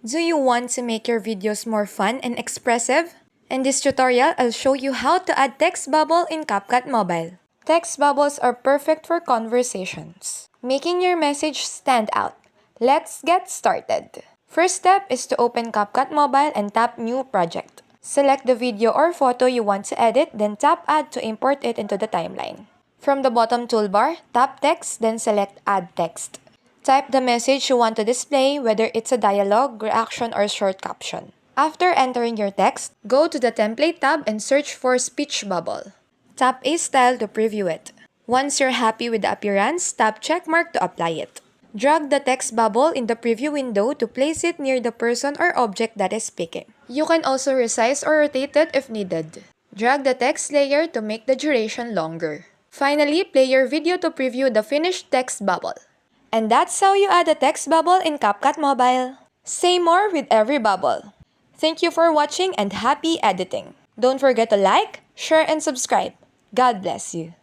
Do you want to make your videos more fun and expressive? In this tutorial, I'll show you how to add text bubble in CapCut Mobile. Text bubbles are perfect for conversations, making your message stand out. Let's get started. First step is to open CapCut Mobile and tap New Project. Select the video or photo you want to edit, then tap Add to import it into the timeline. From the bottom toolbar, tap Text, then select Add Text. Type the message you want to display, whether it's a dialogue, reaction, or short caption. After entering your text, go to the Template tab and search for Speech Bubble. Tap a style to preview it. Once you're happy with the appearance, tap Checkmark to apply it. Drag the text bubble in the preview window to place it near the person or object that is speaking. You can also resize or rotate it if needed. Drag the text layer to make the duration longer. Finally, play your video to preview the finished text bubble. And that's how you add a text bubble in CapCut Mobile. Say more with every bubble. Thank you for watching and happy editing. Don't forget to like, share, and subscribe. God bless you.